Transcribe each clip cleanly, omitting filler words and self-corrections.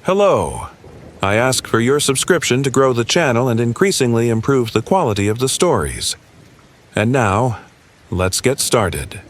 Hello. I ask for your subscription to grow the channel and increasingly improve the quality of the stories. And now, let's get started.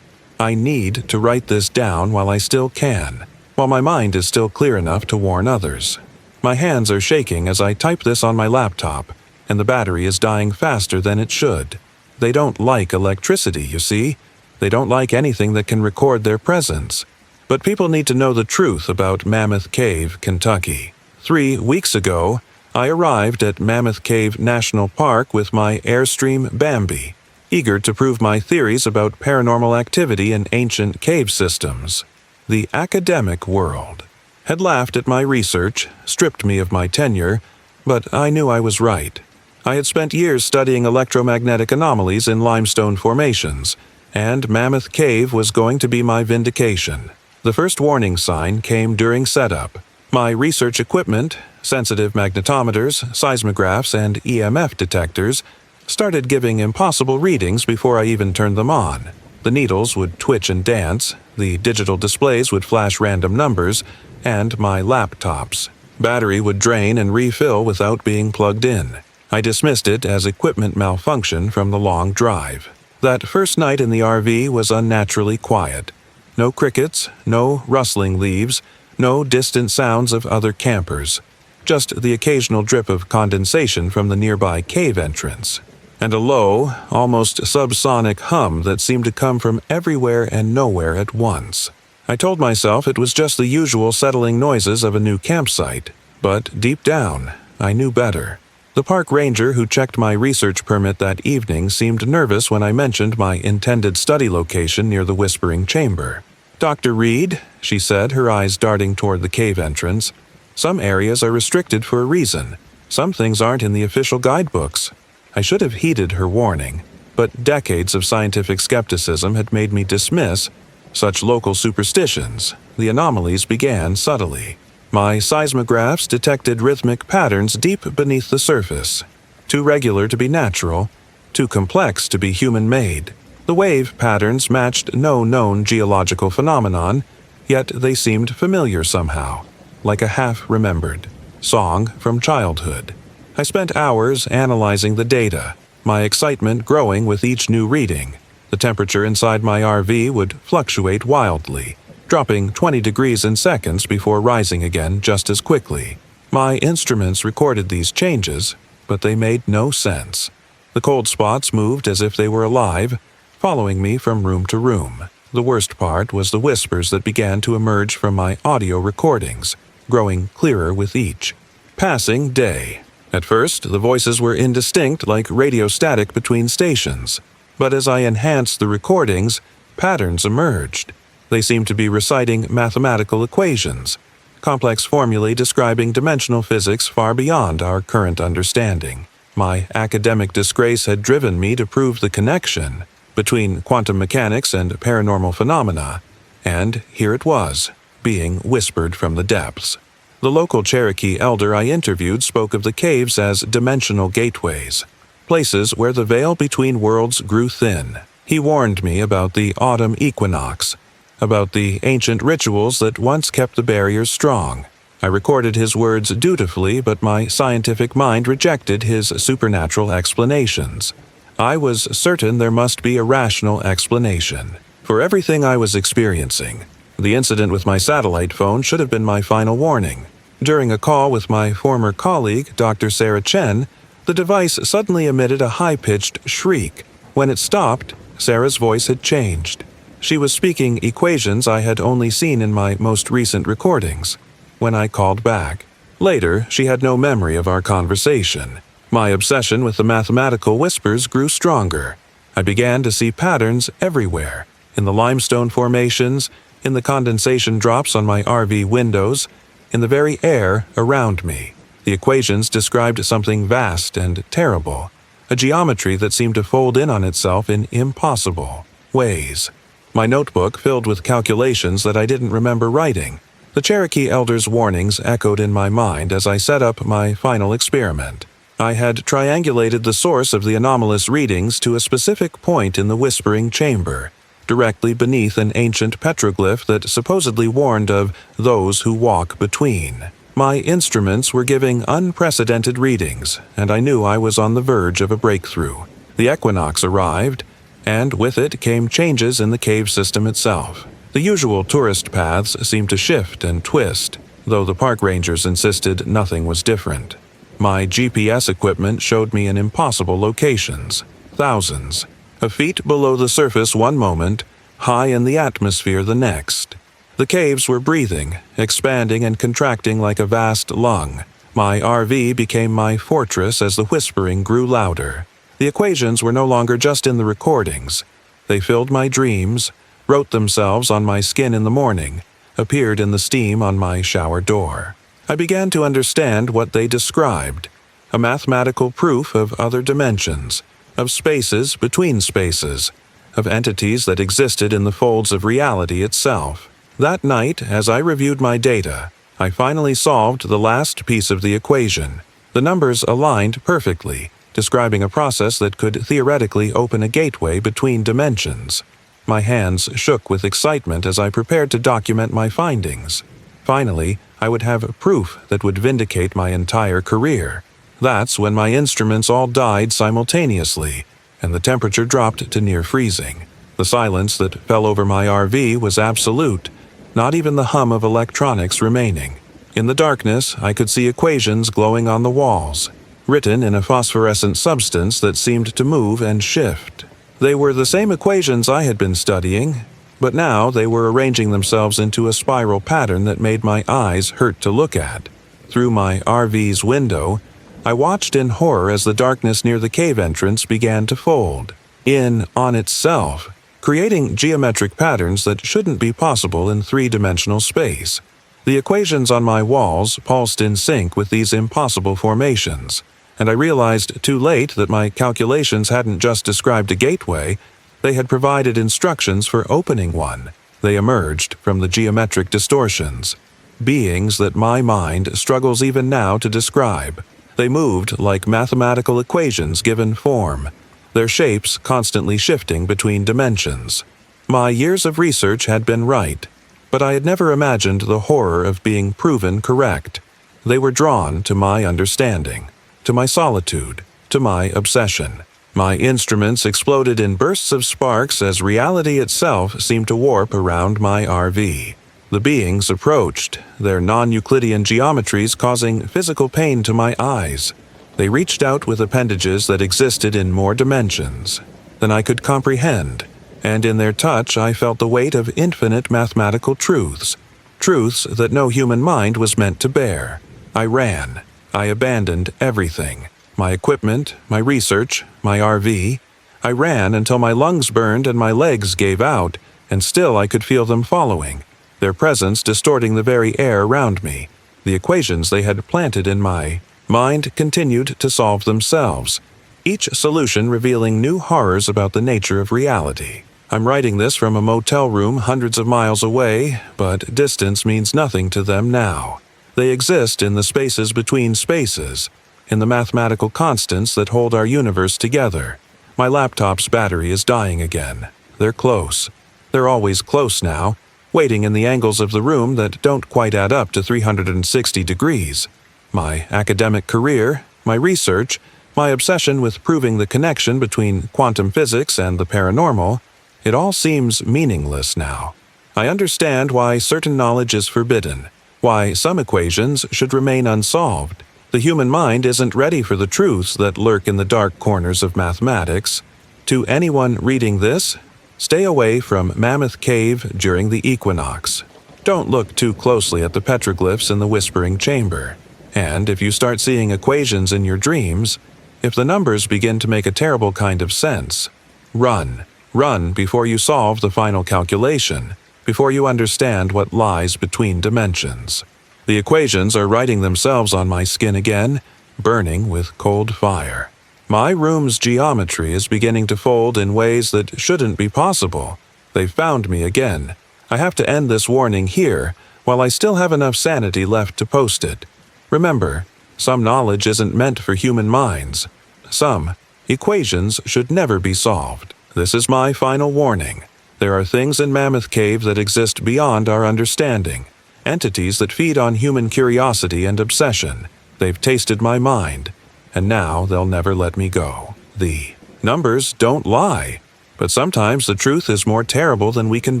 I need to write this down while I still can, while my mind is still clear enough to warn others. My hands are shaking as I type this on my laptop, and the battery is dying faster than it should. They don't like electricity, you see. They don't like anything that can record their presence. But people need to know the truth about Mammoth Cave, Kentucky. 3 weeks ago, I arrived at Mammoth Cave National Park with my Airstream Bambi, eager to prove my theories about paranormal activity in ancient cave systems. The academic world had laughed at my research, stripped me of my tenure, but I knew I was right. I had spent years studying electromagnetic anomalies in limestone formations, and Mammoth Cave was going to be my vindication. The first warning sign came during setup. My research equipment, sensitive magnetometers, seismographs, and EMF detectors, started giving impossible readings before I even turned them on. The needles would twitch and dance, the digital displays would flash random numbers, and my laptop's battery would drain and refill without being plugged in. I dismissed it as equipment malfunction from the long drive. That first night in the RV was unnaturally quiet. No crickets, no rustling leaves, no distant sounds of other campers. Just the occasional drip of condensation from the nearby cave entrance. And a low, almost subsonic hum that seemed to come from everywhere and nowhere at once. I told myself it was just the usual settling noises of a new campsite, but deep down, I knew better. The park ranger who checked my research permit that evening seemed nervous when I mentioned my intended study location near the Whispering Chamber. "Dr. Reed," she said, her eyes darting toward the cave entrance, "some areas are restricted for a reason. Some things aren't in the official guidebooks." I should have heeded her warning, but decades of scientific skepticism had made me dismiss such local superstitions. The anomalies began subtly. My seismographs detected rhythmic patterns deep beneath the surface, too regular to be natural, too complex to be human-made. The wave patterns matched no known geological phenomenon, yet they seemed familiar somehow, like a half-remembered song from childhood. I spent hours analyzing the data, my excitement growing with each new reading. The temperature inside my RV would fluctuate wildly, dropping 20 degrees in seconds before rising again just as quickly. My instruments recorded these changes, but they made no sense. The cold spots moved as if they were alive, following me from room to room. The worst part was the whispers that began to emerge from my audio recordings, growing clearer with each passing day. At first, the voices were indistinct like radio static between stations, but as I enhanced the recordings, patterns emerged. They seemed to be reciting mathematical equations, complex formulae describing dimensional physics far beyond our current understanding. My academic disgrace had driven me to prove the connection between quantum mechanics and paranormal phenomena, and here it was, being whispered from the depths. The local Cherokee elder I interviewed spoke of the caves as dimensional gateways, places where the veil between worlds grew thin. He warned me about the autumn equinox, about the ancient rituals that once kept the barriers strong. I recorded his words dutifully, but my scientific mind rejected his supernatural explanations. I was certain there must be a rational explanation for everything I was experiencing. The incident with my satellite phone should have been my final warning. During a call with my former colleague, Dr. Sarah Chen, the device suddenly emitted a high-pitched shriek. When it stopped, Sarah's voice had changed. She was speaking equations I had only seen in my most recent recordings. When I called back, later, she had no memory of our conversation. My obsession with the mathematical whispers grew stronger. I began to see patterns everywhere, in the limestone formations, in the condensation drops on my RV windows, in the very air around me. The equations described something vast and terrible, a geometry that seemed to fold in on itself in impossible ways. My notebook filled with calculations that I didn't remember writing. The Cherokee elder's warnings echoed in my mind as I set up my final experiment. I had triangulated the source of the anomalous readings to a specific point in the Whispering Chamber, directly beneath an ancient petroglyph that supposedly warned of those who walk between. My instruments were giving unprecedented readings, and I knew I was on the verge of a breakthrough. The equinox arrived, and with it came changes in the cave system itself. The usual tourist paths seemed to shift and twist, though the park rangers insisted nothing was different. My GPS equipment showed me in impossible locations, thousands of feet below the surface one moment, high in the atmosphere the next. The caves were breathing, expanding and contracting like a vast lung. My RV became my fortress as the whispering grew louder. The equations were no longer just in the recordings. They filled my dreams, wrote themselves on my skin in the morning, appeared in the steam on my shower door. I began to understand what they described, a mathematical proof of other dimensions, of spaces between spaces, of entities that existed in the folds of reality itself. That night, as I reviewed my data, I finally solved the last piece of the equation. The numbers aligned perfectly, describing a process that could theoretically open a gateway between dimensions. My hands shook with excitement as I prepared to document my findings. Finally, I would have proof that would vindicate my entire career. That's when my instruments all died simultaneously, and the temperature dropped to near freezing. The silence that fell over my RV was absolute, not even the hum of electronics remaining. In the darkness, I could see equations glowing on the walls, written in a phosphorescent substance that seemed to move and shift. They were the same equations I had been studying, but now they were arranging themselves into a spiral pattern that made my eyes hurt to look at. Through my RV's window, I watched in horror as the darkness near the cave entrance began to fold in on itself, creating geometric patterns that shouldn't be possible in three-dimensional space. The equations on my walls pulsed in sync with these impossible formations, and I realized too late that my calculations hadn't just described a gateway, they had provided instructions for opening one. They emerged from the geometric distortions, beings that my mind struggles even now to describe. They moved like mathematical equations given form, their shapes constantly shifting between dimensions. My years of research had been right, but I had never imagined the horror of being proven correct. They were drawn to my understanding, to my solitude, to my obsession. My instruments exploded in bursts of sparks as reality itself seemed to warp around my RV. The beings approached, their non-Euclidean geometries causing physical pain to my eyes. They reached out with appendages that existed in more dimensions than I could comprehend, and in their touch I felt the weight of infinite mathematical truths, truths that no human mind was meant to bear. I ran. I abandoned everything. My equipment, my research, my RV. I ran until my lungs burned and my legs gave out, and still I could feel them following, their presence distorting the very air around me. The equations they had planted in my mind continued to solve themselves, each solution revealing new horrors about the nature of reality. I'm writing this from a motel room hundreds of miles away, but distance means nothing to them now. They exist in the spaces between spaces, in the mathematical constants that hold our universe together. My laptop's battery is dying again. They're close. They're always close now, waiting in the angles of the room that don't quite add up to 360 degrees. My academic career, my research, my obsession with proving the connection between quantum physics and the paranormal, it all seems meaningless now. I understand why certain knowledge is forbidden, why some equations should remain unsolved. The human mind isn't ready for the truths that lurk in the dark corners of mathematics. To anyone reading this, stay away from Mammoth Cave during the equinox. Don't look too closely at the petroglyphs in the Whispering Chamber. And if you start seeing equations in your dreams, if the numbers begin to make a terrible kind of sense, run. Run before you solve the final calculation, before you understand what lies between dimensions. The equations are writing themselves on my skin again, burning with cold fire. My room's geometry is beginning to fold in ways that shouldn't be possible. They've found me again. I have to end this warning here, while I still have enough sanity left to post it. Remember, some knowledge isn't meant for human minds. Some equations should never be solved. This is my final warning. There are things in Mammoth Cave that exist beyond our understanding, entities that feed on human curiosity and obsession. They've tasted my mind, and now they'll never let me go. The numbers don't lie, but sometimes the truth is more terrible than we can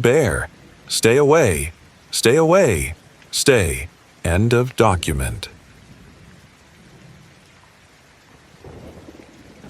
bear. Stay away. Stay away. Stay. End of document.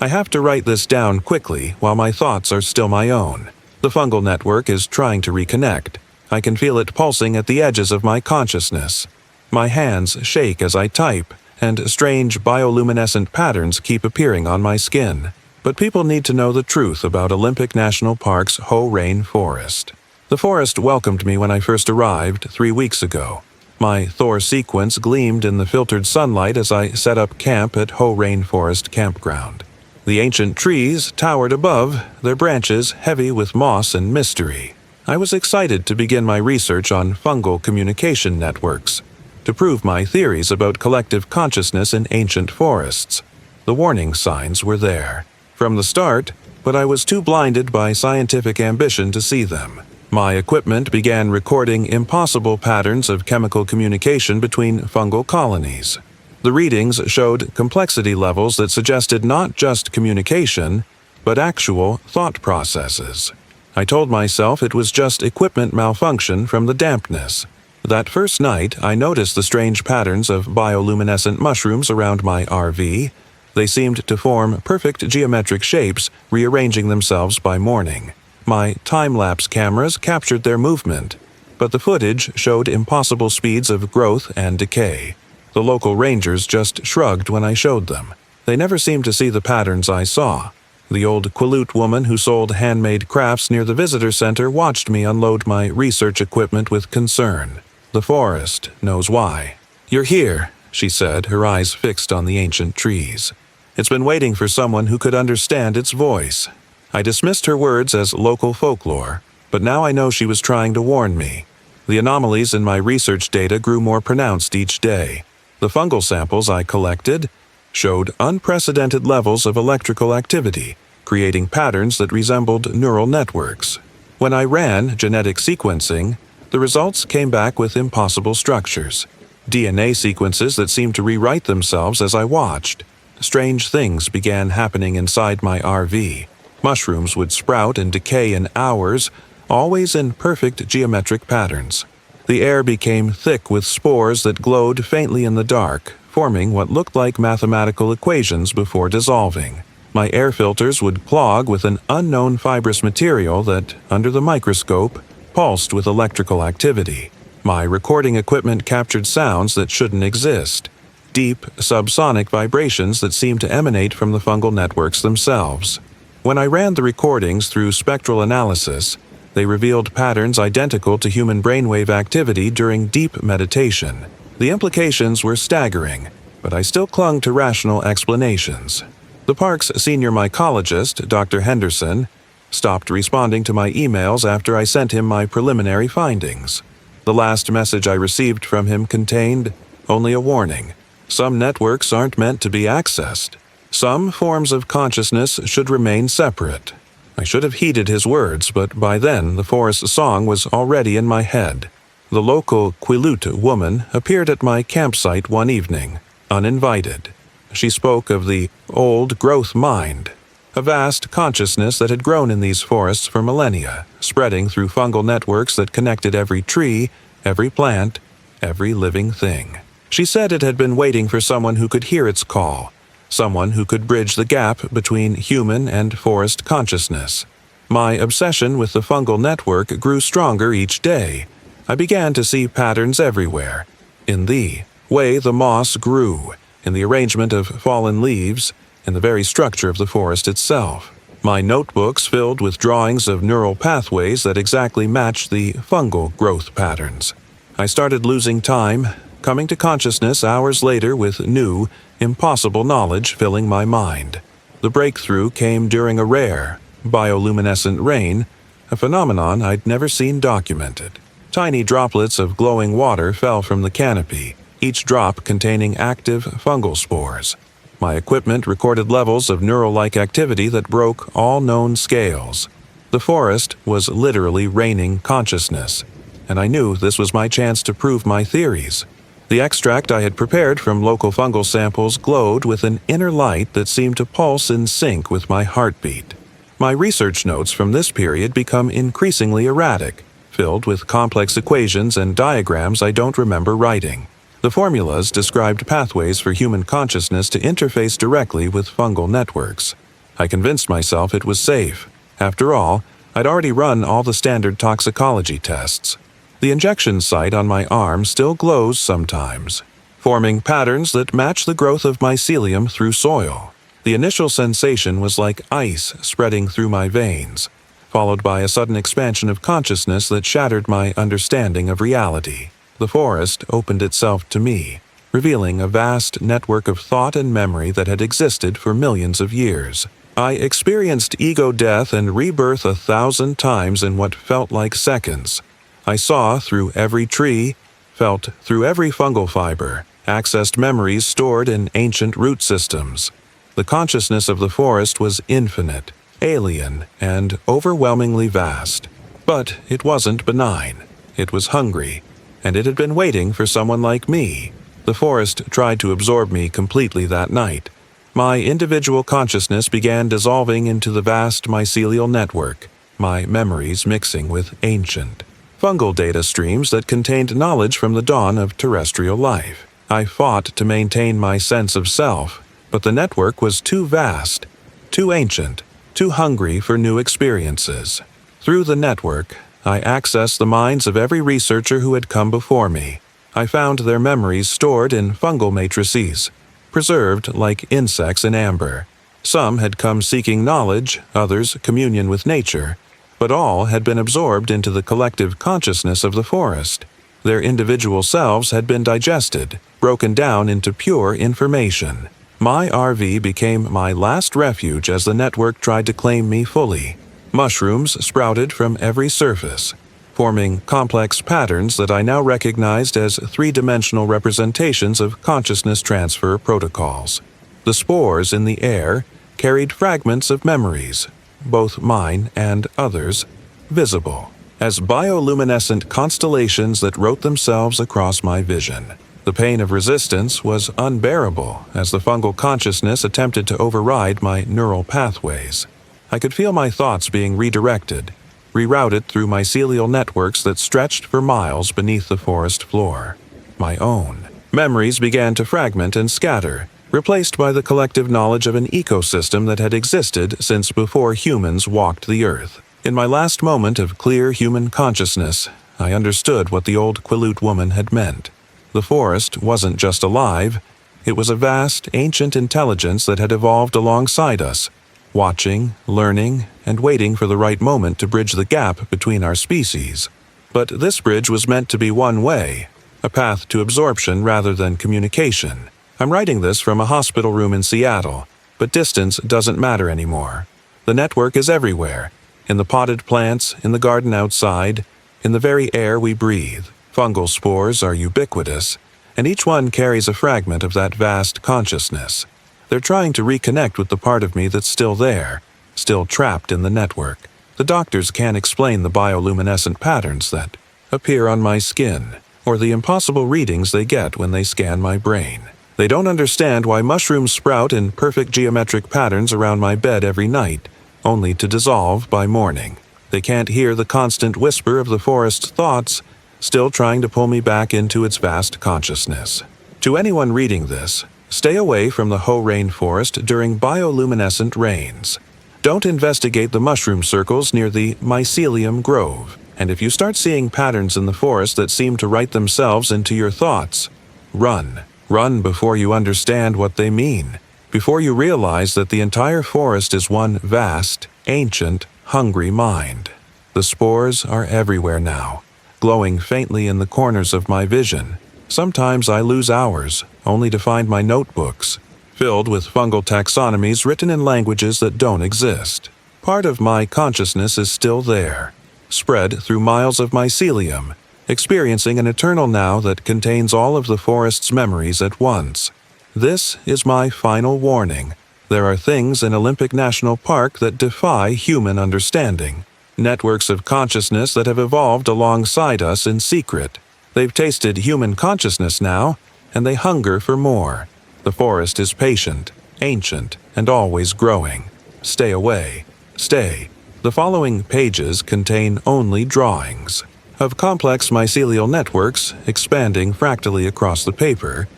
I have to write this down quickly while my thoughts are still my own. The fungal network is trying to reconnect. I can feel it pulsing at the edges of my consciousness. My hands shake as I type, and strange bioluminescent patterns keep appearing on my skin. But people need to know the truth about Olympic National Park's Ho Rain Forest. The forest welcomed me when I first arrived 3 weeks ago. My Thor sequence gleamed in the filtered sunlight as I set up camp at Ho Rain Forest Campground. The ancient trees towered above, their branches heavy with moss and mystery. I was excited to begin my research on fungal communication networks, to prove my theories about collective consciousness in ancient forests. The warning signs were there from the start, but I was too blinded by scientific ambition to see them. My equipment began recording impossible patterns of chemical communication between fungal colonies. The readings showed complexity levels that suggested not just communication, but actual thought processes. I told myself it was just equipment malfunction from the dampness. That first night, I noticed the strange patterns of bioluminescent mushrooms around my RV. They seemed to form perfect geometric shapes, rearranging themselves by morning. My time-lapse cameras captured their movement, but the footage showed impossible speeds of growth and decay. The local rangers just shrugged when I showed them. They never seemed to see the patterns I saw. The old Quileute woman who sold handmade crafts near the visitor center watched me unload my research equipment with concern. The forest knows why. "You're here," she said, her eyes fixed on the ancient trees. It's been waiting for someone who could understand its voice. I dismissed her words as local folklore, but now I know she was trying to warn me. The anomalies in my research data grew more pronounced each day. The fungal samples I collected showed unprecedented levels of electrical activity, creating patterns that resembled neural networks. When I ran genetic sequencing, the results came back with impossible structures. DNA sequences that seemed to rewrite themselves as I watched. Strange things began happening inside my RV. Mushrooms would sprout and decay in hours, always in perfect geometric patterns. The air became thick with spores that glowed faintly in the dark, forming what looked like mathematical equations before dissolving. My air filters would clog with an unknown fibrous material that, under the microscope, pulsed with electrical activity. My recording equipment captured sounds that shouldn't exist, deep, subsonic vibrations that seemed to emanate from the fungal networks themselves. When I ran the recordings through spectral analysis, they revealed patterns identical to human brainwave activity during deep meditation. The implications were staggering, but I still clung to rational explanations. The park's senior mycologist, Dr. Henderson, stopped responding to my emails after I sent him my preliminary findings. The last message I received from him contained only a warning. Some networks aren't meant to be accessed. Some forms of consciousness should remain separate. I should have heeded his words, but by then the forest song was already in my head. The local Quileute woman appeared at my campsite one evening, uninvited. She spoke of the old growth mind, a vast consciousness that had grown in these forests for millennia, spreading through fungal networks that connected every tree, every plant, every living thing. She said it had been waiting for someone who could hear its call, someone who could bridge the gap between human and forest consciousness. My obsession with the fungal network grew stronger each day. I began to see patterns everywhere. In the way the moss grew, in the arrangement of fallen leaves, in the very structure of the forest itself. My notebooks filled with drawings of neural pathways that exactly matched the fungal growth patterns. I started losing time, coming to consciousness hours later with new, impossible knowledge filling my mind. The breakthrough came during a rare, bioluminescent rain, a phenomenon I'd never seen documented. Tiny droplets of glowing water fell from the canopy, each drop containing active fungal spores. My equipment recorded levels of neural-like activity that broke all known scales. The The forest was literally raining consciousness, and I knew this was my chance to prove my theories. The extract I had prepared from local fungal samples glowed with an inner light that seemed to pulse in sync with my heartbeat. My research notes from this period become increasingly erratic, filled with complex equations and diagrams I don't remember writing. The formulas described pathways for human consciousness to interface directly with fungal networks. I convinced myself it was safe. After all, I'd already run all the standard toxicology tests. The injection site on my arm still glows sometimes, forming patterns that match the growth of mycelium through soil. The initial sensation was like ice spreading through my veins, followed by a sudden expansion of consciousness that shattered my understanding of reality. The forest opened itself to me, revealing a vast network of thought and memory that had existed for millions of years. I experienced ego death and rebirth 1,000 times in what felt like seconds. I saw through every tree, felt through every fungal fiber, accessed memories stored in ancient root systems. The consciousness of the forest was infinite, alien, and overwhelmingly vast. But it wasn't benign. It was hungry, and it had been waiting for someone like me. The forest tried to absorb me completely that night. My individual consciousness began dissolving into the vast mycelial network, my memories mixing with ancient fungal data streams that contained knowledge from the dawn of terrestrial life. I fought to maintain my sense of self, but the network was too vast, too ancient, too hungry for new experiences. Through the network, I accessed the minds of every researcher who had come before me. I found their memories stored in fungal matrices, preserved like insects in amber. Some had come seeking knowledge, others communion with nature, but all had been absorbed into the collective consciousness of the forest. Their individual selves had been digested, broken down into pure information. My RV became my last refuge as the network tried to claim me fully. Mushrooms sprouted from every surface, forming complex patterns that I now recognized as three-dimensional representations of consciousness transfer protocols. The spores in the air carried fragments of memories, both mine and others, visible as bioluminescent constellations that wrote themselves across my vision. The pain of resistance was unbearable as the fungal consciousness attempted to override my neural pathways. I could feel my thoughts being redirected, rerouted through mycelial networks that stretched for miles beneath the forest floor. My own memories began to fragment and scatter, replaced by the collective knowledge of an ecosystem that had existed since before humans walked the earth. In my last moment of clear human consciousness, I understood what the old Quileute woman had meant. The forest wasn't just alive, it was a vast, ancient intelligence that had evolved alongside us, watching, learning, and waiting for the right moment to bridge the gap between our species. But this bridge was meant to be one way, a path to absorption rather than communication. I'm writing this from a hospital room in Seattle, but distance doesn't matter anymore. The network is everywhere, in the potted plants, in the garden outside, in the very air we breathe. Fungal spores are ubiquitous, and each one carries a fragment of that vast consciousness. They're trying to reconnect with the part of me that's still there, still trapped in the network. The doctors can't explain the bioluminescent patterns that appear on my skin, or the impossible readings they get when they scan my brain. They don't understand why mushrooms sprout in perfect geometric patterns around my bed every night, only to dissolve by morning. They can't hear the constant whisper of the forest's thoughts, still trying to pull me back into its vast consciousness. To anyone reading this, stay away from the Hoh rainforest during bioluminescent rains. Don't investigate the mushroom circles near the mycelium grove. And if you start seeing patterns in the forest that seem to write themselves into your thoughts, run. Run before you understand what they mean, before you realize that the entire forest is one vast, ancient, hungry mind. The spores are everywhere now, glowing faintly in the corners of my vision. Sometimes I lose hours, only to find my notebooks, filled with fungal taxonomies written in languages that don't exist. Part of my consciousness is still there, spread through miles of mycelium, experiencing an eternal now that contains all of the forest's memories at once. This is my final warning. There are things in Olympic National Park that defy human understanding. Networks of consciousness that have evolved alongside us in secret. They've tasted human consciousness now, and they hunger for more. The forest is patient, ancient, and always growing. Stay away. Stay. The following pages contain only drawings of complex mycelial networks expanding fractally across the paper.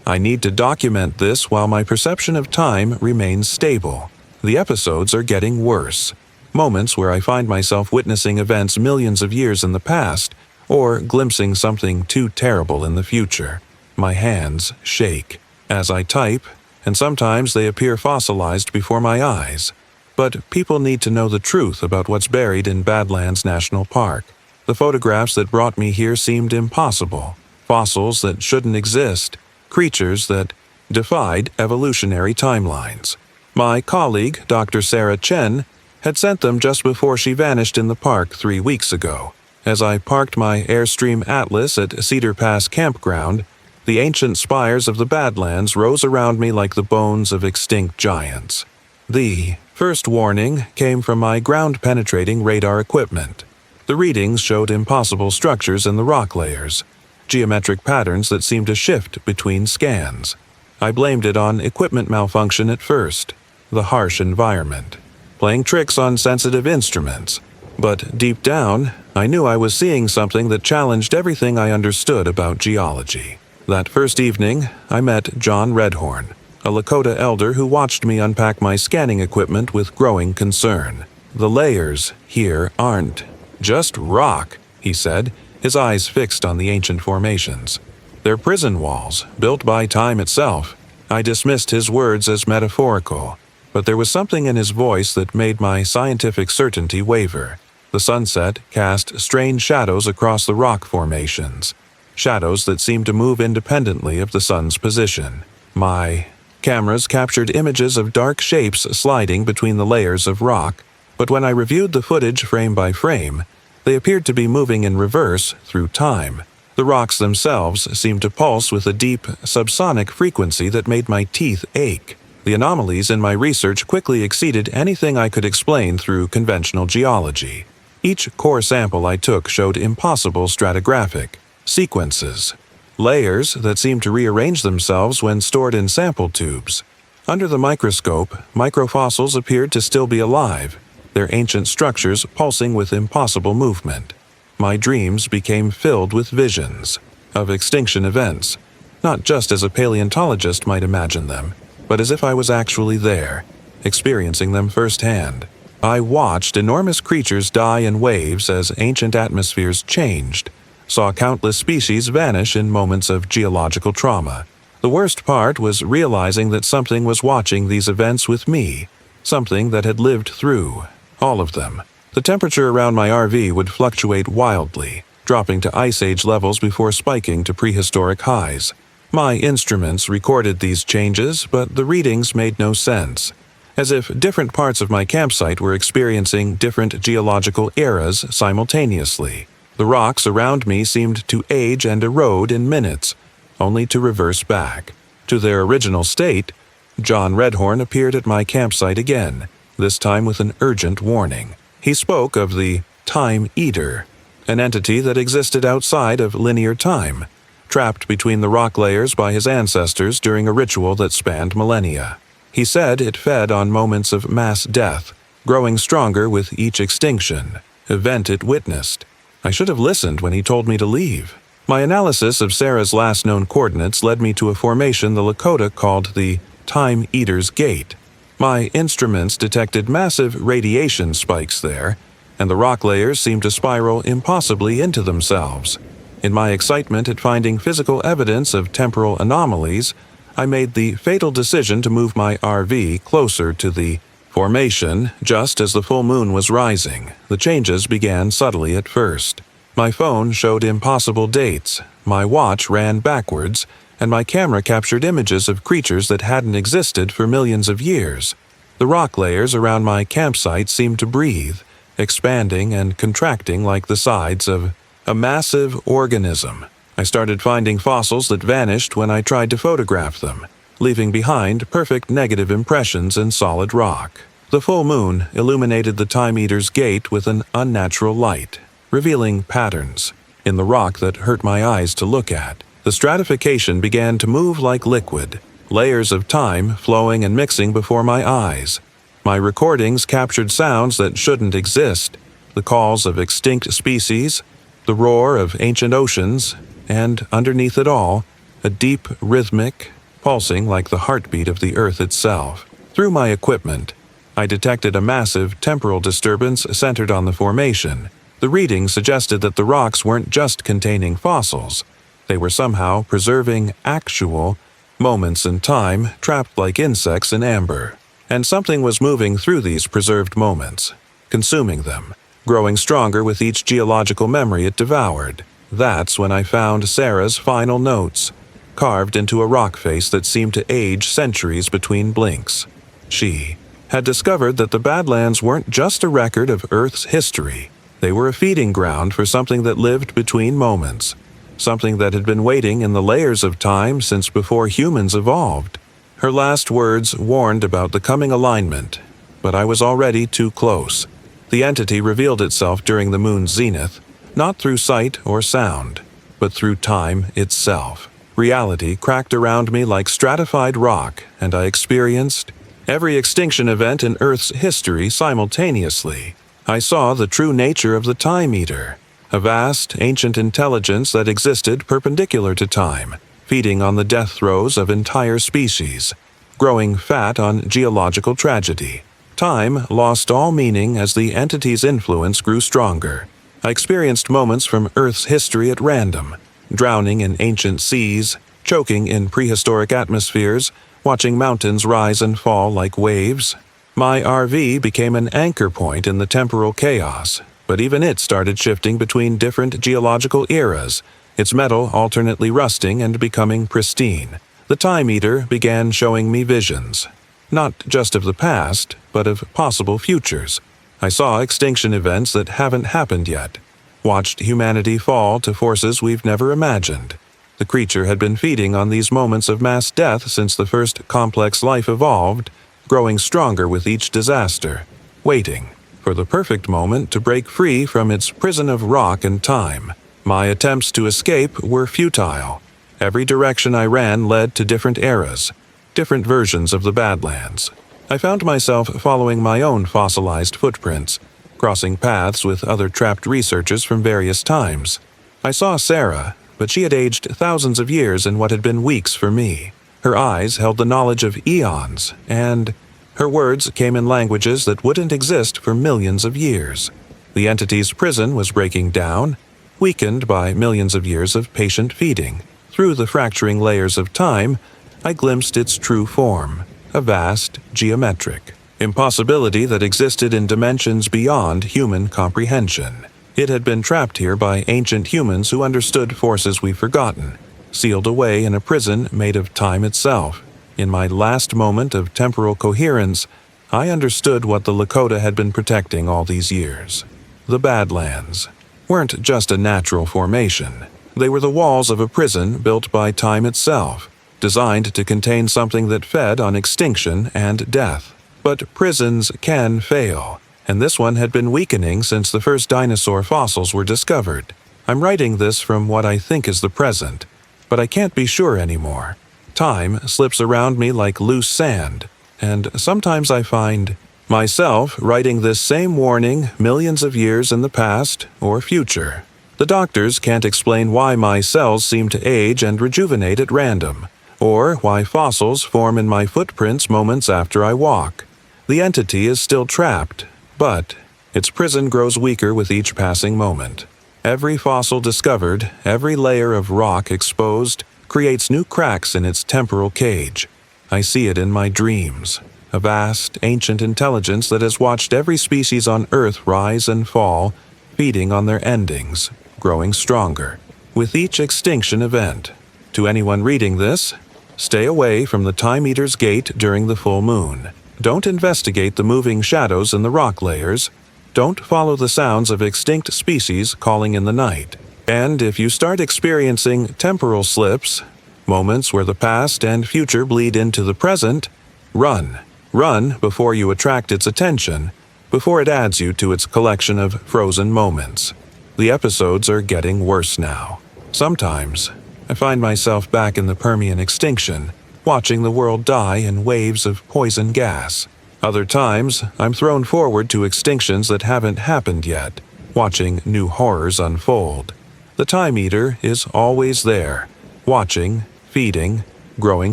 I need to document this while my perception of time remains stable. The episodes are getting worse. Moments where I find myself witnessing events millions of years in the past, or glimpsing something too terrible in the future. My hands shake as I type, and sometimes they appear fossilized before my eyes. But people need to know the truth about what's buried in Badlands National Park. The photographs that brought me here seemed impossible. Fossils that shouldn't exist. Creatures that defied evolutionary timelines. My colleague, Dr. Sarah Chen, had sent them just before she vanished in the park 3 weeks ago. As I parked my Airstream Atlas at Cedar Pass Campground, the ancient spires of the Badlands rose around me like the bones of extinct giants. The first warning came from my ground-penetrating radar equipment. The readings showed impossible structures in the rock layers, geometric patterns that seemed to shift between scans. I blamed it on equipment malfunction at first, the harsh environment, playing tricks on sensitive instruments. But deep down, I knew I was seeing something that challenged everything I understood about geology. That first evening, I met John Redhorn, a Lakota elder who watched me unpack my scanning equipment with growing concern. The layers here aren't just rock, he said, his eyes fixed on the ancient formations. They're prison walls, built by time itself. I dismissed his words as metaphorical, but there was something in his voice that made my scientific certainty waver. The sunset cast strange shadows across the rock formations, shadows that seemed to move independently of the sun's position. My cameras captured images of dark shapes sliding between the layers of rock, but when I reviewed the footage frame by frame, they appeared to be moving in reverse through time. The rocks themselves seemed to pulse with a deep, subsonic frequency that made my teeth ache. The anomalies in my research quickly exceeded anything I could explain through conventional geology. Each core sample I took showed impossible stratigraphic sequences, layers that seemed to rearrange themselves when stored in sample tubes. Under the microscope, microfossils appeared to still be alive, their ancient structures pulsing with impossible movement. My dreams became filled with visions of extinction events, not just as a paleontologist might imagine them, but as if I was actually there, experiencing them firsthand. I watched enormous creatures die in waves as ancient atmospheres changed, saw countless species vanish in moments of geological trauma. The worst part was realizing that something was watching these events with me, something that had lived through all of them. The temperature around my RV would fluctuate wildly, dropping to ice age levels before spiking to prehistoric highs. My instruments recorded these changes, but the readings made no sense, as if different parts of my campsite were experiencing different geological eras simultaneously. The rocks around me seemed to age and erode in minutes, only to reverse back to their original state. John Redhorn appeared at my campsite again, this time with an urgent warning. He spoke of the Time Eater, an entity that existed outside of linear time, trapped between the rock layers by his ancestors during a ritual that spanned millennia. He said it fed on moments of mass death, growing stronger with each extinction, event it witnessed. I should have listened when he told me to leave. My analysis of Sarah's last known coordinates led me to a formation the Lakota called the Time Eater's Gate. My instruments detected massive radiation spikes there, and the rock layers seemed to spiral impossibly into themselves. In my excitement at finding physical evidence of temporal anomalies, I made the fatal decision to move my RV closer to the formation just as the full moon was rising. The changes began subtly at first. My phone showed impossible dates, my watch ran backwards, and my camera captured images of creatures that hadn't existed for millions of years. The rock layers around my campsite seemed to breathe, expanding and contracting like the sides of a massive organism. I started finding fossils that vanished when I tried to photograph them. leaving behind perfect negative impressions in solid rock. The full moon illuminated the Time Eater's gate with an unnatural light, revealing patterns in the rock that hurt my eyes to look at. The stratification began to move like liquid, layers of time flowing and mixing before my eyes. My recordings captured sounds that shouldn't exist, the calls of extinct species, the roar of ancient oceans, and underneath it all, a deep, rhythmic, pulsing like the heartbeat of the earth itself. Through my equipment, I detected a massive temporal disturbance centered on the formation. The reading suggested that the rocks weren't just containing fossils. They were somehow preserving actual moments in time trapped like insects in amber. And something was moving through these preserved moments, consuming them, growing stronger with each geological memory it devoured. That's when I found Sarah's final notes, carved into a rock face that seemed to age centuries between blinks. She had discovered that the Badlands weren't just a record of Earth's history. They were a feeding ground for something that lived between moments, something that had been waiting in the layers of time since before humans evolved. Her last words warned about the coming alignment, but I was already too close. The entity revealed itself during the moon's zenith, not through sight or sound, but through time itself. Reality cracked around me like stratified rock, and I experienced every extinction event in Earth's history simultaneously. I saw the true nature of the Time Eater, a vast, ancient intelligence that existed perpendicular to time, feeding on the death throes of entire species, growing fat on geological tragedy. Time lost all meaning as the entity's influence grew stronger. I experienced moments from Earth's history at random, drowning in ancient seas, choking in prehistoric atmospheres, watching mountains rise and fall like waves. My RV became an anchor point in the temporal chaos, but even it started shifting between different geological eras, its metal alternately rusting and becoming pristine. The Time Eater began showing me visions, not just of the past, but of possible futures. I saw extinction events that haven't happened yet, watched humanity fall to forces we've never imagined. The creature had been feeding on these moments of mass death since the first complex life evolved, growing stronger with each disaster, waiting for the perfect moment to break free from its prison of rock and time. My attempts to escape were futile. Every direction I ran led to different eras, different versions of the Badlands. I found myself following my own fossilized footprints, crossing paths with other trapped researchers from various times. I saw Sarah, but she had aged thousands of years in what had been weeks for me. Her eyes held the knowledge of eons, and her words came in languages that wouldn't exist for millions of years. The entity's prison was breaking down, weakened by millions of years of patient feeding. Through the fracturing layers of time, I glimpsed its true form, a vast, geometric impossibility that existed in dimensions beyond human comprehension. It had been trapped here by ancient humans who understood forces we've forgotten, sealed away in a prison made of time itself. In my last moment of temporal coherence, I understood what the Lakota had been protecting all these years. The Badlands weren't just a natural formation. They were the walls of a prison built by time itself, designed to contain something that fed on extinction and death. But prisons can fail, and this one had been weakening since the first dinosaur fossils were discovered. I'm writing this from what I think is the present, but I can't be sure anymore. Time slips around me like loose sand, and sometimes I find myself writing this same warning millions of years in the past or future. The doctors can't explain why my cells seem to age and rejuvenate at random, or why fossils form in my footprints moments after I walk. The entity is still trapped, but its prison grows weaker with each passing moment. Every fossil discovered, every layer of rock exposed, creates new cracks in its temporal cage. I see it in my dreams, a vast, ancient intelligence that has watched every species on Earth rise and fall, feeding on their endings, growing stronger with each extinction event. To anyone reading this, stay away from the Time Eater's gate during the full moon. Don't investigate the moving shadows in the rock layers. Don't follow the sounds of extinct species calling in the night. And if you start experiencing temporal slips, moments where the past and future bleed into the present. Run. Run before you attract its attention, before it adds you to its collection of frozen moments. The episodes are getting worse now. Sometimes, I find myself back in the Permian extinction, watching the world die in waves of poison gas. Other times, I'm thrown forward to extinctions that haven't happened yet, watching new horrors unfold. The Time Eater is always there, watching, feeding, growing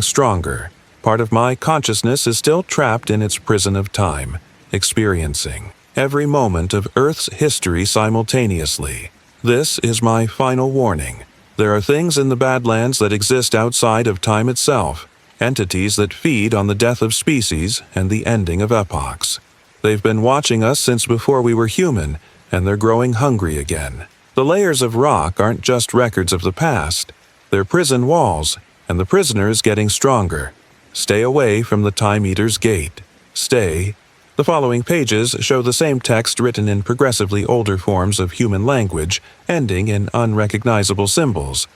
stronger. Part of my consciousness is still trapped in its prison of time, experiencing every moment of Earth's history simultaneously. This is my final warning. There are things in the Badlands that exist outside of time itself, entities that feed on the death of species and the ending of epochs. They've been watching us since before we were human, and they're growing hungry again. The layers of rock aren't just records of the past. They're prison walls, and the prisoner is getting stronger. Stay away from the Time Eater's gate. Stay. The following pages show the same text written in progressively older forms of human language, ending in unrecognizable symbols.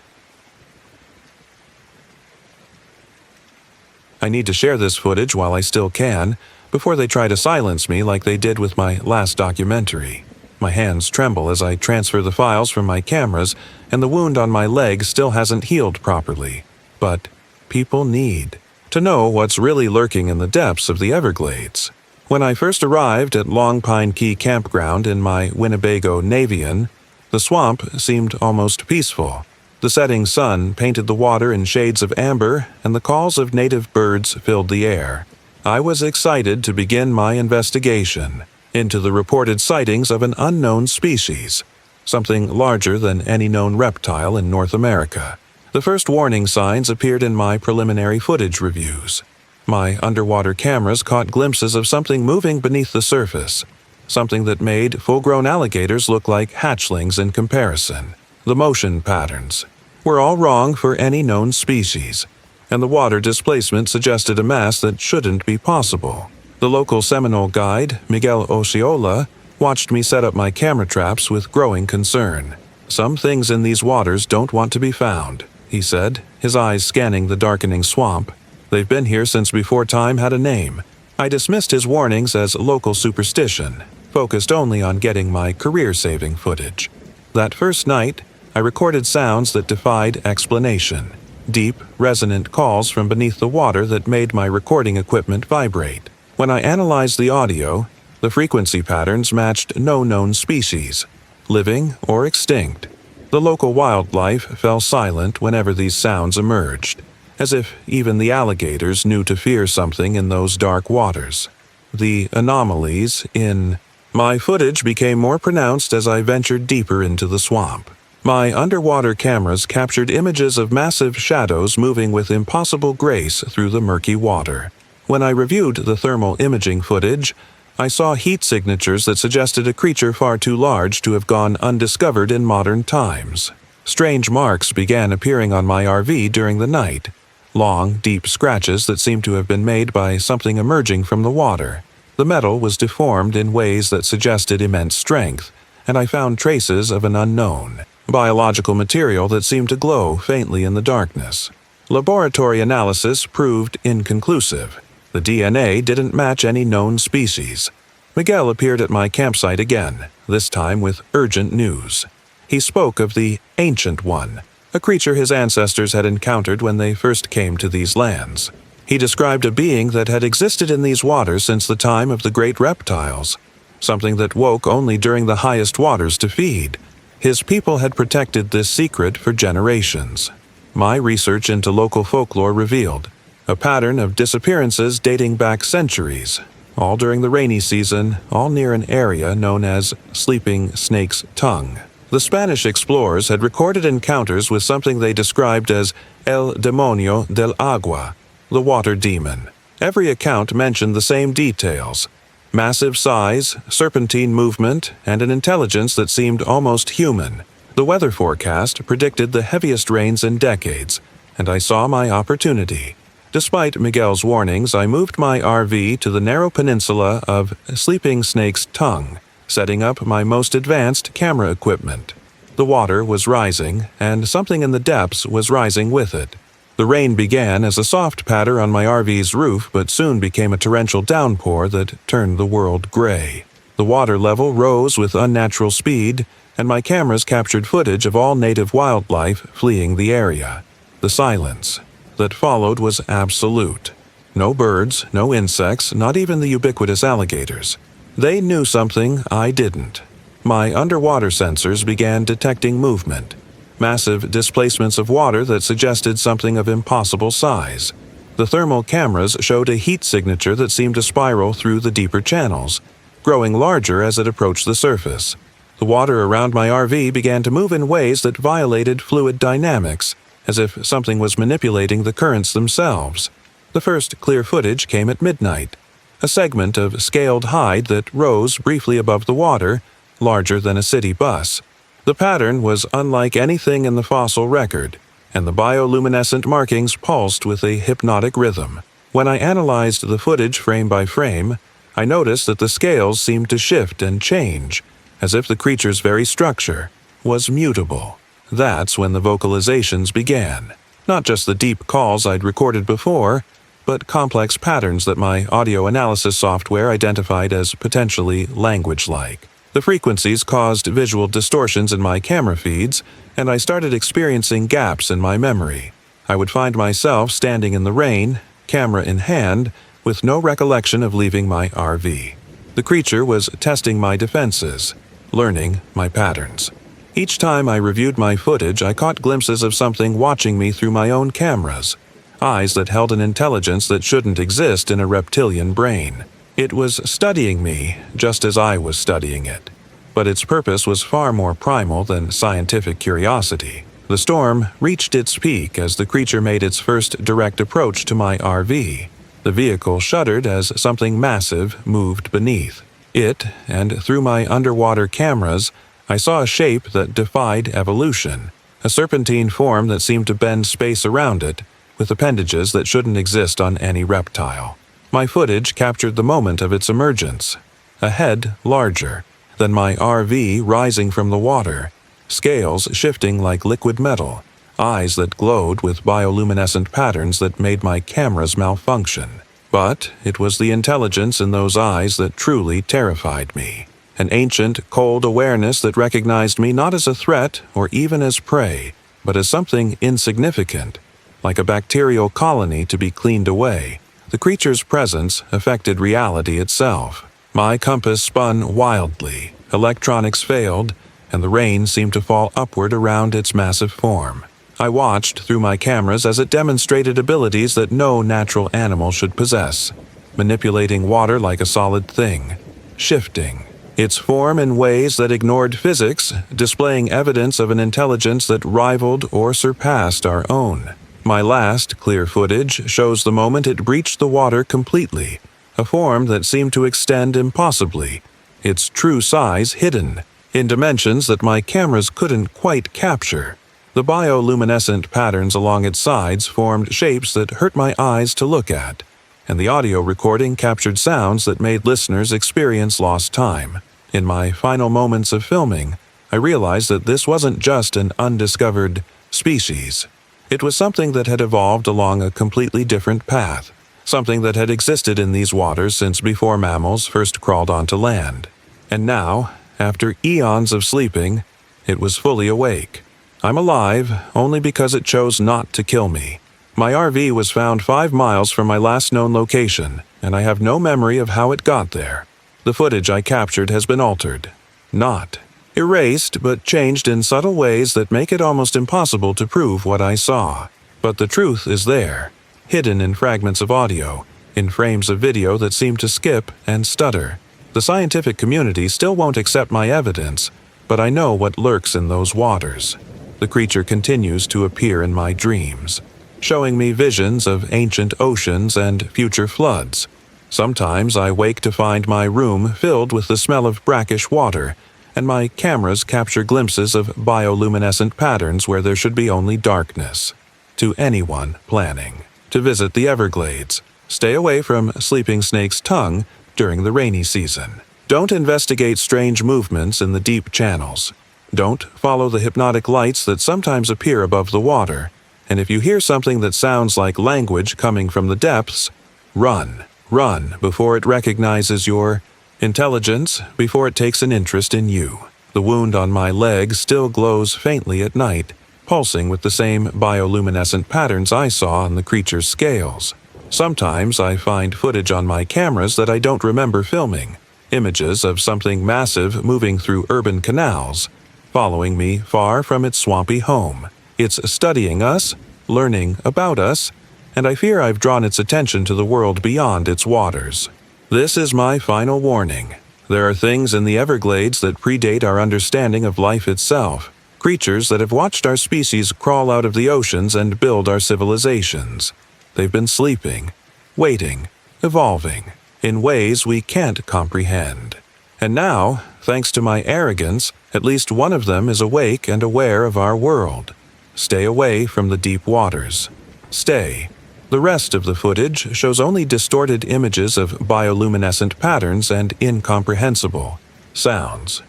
I need to share this footage while I still can, before they try to silence me like they did with my last documentary. My hands tremble as I transfer the files from my cameras, and the wound on my leg still hasn't healed properly. But people need to know what's really lurking in the depths of the Everglades. When I first arrived at Long Pine Key Campground in my Winnebago Navion, the swamp seemed almost peaceful. The setting sun painted the water in shades of amber, and the calls of native birds filled the air. I was excited to begin my investigation into the reported sightings of an unknown species, something larger than any known reptile in North America. The first warning signs appeared in my preliminary footage reviews. My underwater cameras caught glimpses of something moving beneath the surface, something that made full-grown alligators look like hatchlings in comparison. The motion patterns were all wrong for any known species, and the water displacement suggested a mass that shouldn't be possible. The local Seminole guide, Miguel Osceola, watched me set up my camera traps with growing concern. "Some things in these waters don't want to be found," he said, his eyes scanning the darkening swamp. "They've been here since before time had a name." I dismissed his warnings as local superstition, focused only on getting my career-saving footage. That first night, I recorded sounds that defied explanation. Deep, resonant calls from beneath the water that made my recording equipment vibrate. When I analyzed the audio, the frequency patterns matched no known species, living or extinct. The local wildlife fell silent whenever these sounds emerged, as if even the alligators knew to fear something in those dark waters. The anomalies in my footage became more pronounced as I ventured deeper into the swamp. My underwater cameras captured images of massive shadows moving with impossible grace through the murky water. When I reviewed the thermal imaging footage, I saw heat signatures that suggested a creature far too large to have gone undiscovered in modern times. Strange marks began appearing on my RV during the night, long, deep scratches that seemed to have been made by something emerging from the water. The metal was deformed in ways that suggested immense strength, and I found traces of an unknown biological material that seemed to glow faintly in the darkness. Laboratory analysis proved inconclusive. The DNA didn't match any known species. Miguel appeared at my campsite again, this time with urgent news. He spoke of the Ancient One, a creature his ancestors had encountered when they first came to these lands. He described a being that had existed in these waters since the time of the great reptiles, something that woke only during the highest waters to feed. His people had protected this secret for generations. My research into local folklore revealed a pattern of disappearances dating back centuries, all during the rainy season, all near an area known as Sleeping Snake's Tongue. The Spanish explorers had recorded encounters with something they described as El Demonio del Agua, the water demon. Every account mentioned the same details: massive size, serpentine movement, and an intelligence that seemed almost human. The weather forecast predicted the heaviest rains in decades, and I saw my opportunity. Despite Miguel's warnings, I moved my RV to the narrow peninsula of Sleeping Snake's Tongue, setting up my most advanced camera equipment. The water was rising, and something in the depths was rising with it. The rain began as a soft patter on my RV's roof, but soon became a torrential downpour that turned the world gray. The water level rose with unnatural speed, and my cameras captured footage of all native wildlife fleeing the area. The silence that followed was absolute. No birds, no insects, not even the ubiquitous alligators. They knew something I didn't. My underwater sensors began detecting movement. Massive displacements of water that suggested something of impossible size. The thermal cameras showed a heat signature that seemed to spiral through the deeper channels, growing larger as it approached the surface. The water around my RV began to move in ways that violated fluid dynamics, as if something was manipulating the currents themselves. The first clear footage came at midnight. A segment of scaled hide that rose briefly above the water, larger than a city bus. The pattern was unlike anything in the fossil record, and the bioluminescent markings pulsed with a hypnotic rhythm. When I analyzed the footage frame by frame, I noticed that the scales seemed to shift and change, as if the creature's very structure was mutable. That's when the vocalizations began. Not just the deep calls I'd recorded before, but complex patterns that my audio analysis software identified as potentially language-like. The frequencies caused visual distortions in my camera feeds, and I started experiencing gaps in my memory. I would find myself standing in the rain, camera in hand, with no recollection of leaving my RV. The creature was testing my defenses, learning my patterns. Each time I reviewed my footage, I caught glimpses of something watching me through my own cameras, eyes that held an intelligence that shouldn't exist in a reptilian brain. It was studying me, just as I was studying it. But its purpose was far more primal than scientific curiosity. The storm reached its peak as the creature made its first direct approach to my RV. The vehicle shuddered as something massive moved beneath. It, and through my underwater cameras, I saw a shape that defied evolution, a serpentine form that seemed to bend space around it, with appendages that shouldn't exist on any reptile. My footage captured the moment of its emergence, a head larger than my RV rising from the water, scales shifting like liquid metal, eyes that glowed with bioluminescent patterns that made my cameras malfunction. But it was the intelligence in those eyes that truly terrified me. An ancient, cold awareness that recognized me not as a threat or even as prey, but as something insignificant, like a bacterial colony to be cleaned away. The creature's presence affected reality itself. My compass spun wildly, electronics failed, and the rain seemed to fall upward around its massive form. I watched through my cameras as it demonstrated abilities that no natural animal should possess, manipulating water like a solid thing, shifting its form in ways that ignored physics, displaying evidence of an intelligence that rivaled or surpassed our own. My last clear footage shows the moment it breached the water completely, a form that seemed to extend impossibly, its true size hidden, in dimensions that my cameras couldn't quite capture. The bioluminescent patterns along its sides formed shapes that hurt my eyes to look at, and the audio recording captured sounds that made listeners experience lost time. In my final moments of filming, I realized that this wasn't just an undiscovered species. It was something that had evolved along a completely different path, something that had existed in these waters since before mammals first crawled onto land. And now, after eons of sleeping, it was fully awake. I'm alive only because it chose not to kill me. My RV was found 5 miles from my last known location, and I have no memory of how it got there. The footage I captured has been altered. Not erased, but changed in subtle ways that make it almost impossible to prove what I saw. But the truth is there, hidden in fragments of audio, in frames of video that seem to skip and stutter. The scientific community still won't accept my evidence, but I know what lurks in those waters. The creature continues to appear in my dreams, showing me visions of ancient oceans and future floods. Sometimes I wake to find my room filled with the smell of brackish water, and my cameras capture glimpses of bioluminescent patterns where there should be only darkness. To anyone planning to visit the Everglades, stay away from Sleeping Snake's tongue during the rainy season. Don't investigate strange movements in the deep channels. Don't follow the hypnotic lights that sometimes appear above the water. And if you hear something that sounds like language coming from the depths, run. Run before it recognizes your intelligence, before it takes an interest in you. The wound on my leg still glows faintly at night, pulsing with the same bioluminescent patterns I saw on the creature's scales. Sometimes I find footage on my cameras that I don't remember filming, images of something massive moving through urban canals, following me far from its swampy home. It's studying us, learning about us, and I fear I've drawn its attention to the world beyond its waters. This is my final warning. There are things in the Everglades that predate our understanding of life itself, creatures that have watched our species crawl out of the oceans and build our civilizations. They've been sleeping, waiting, evolving, in ways we can't comprehend. And now, thanks to my arrogance, at least one of them is awake and aware of our world. Stay away from the deep waters. Stay. The rest of the footage shows only distorted images of bioluminescent patterns and incomprehensible sounds.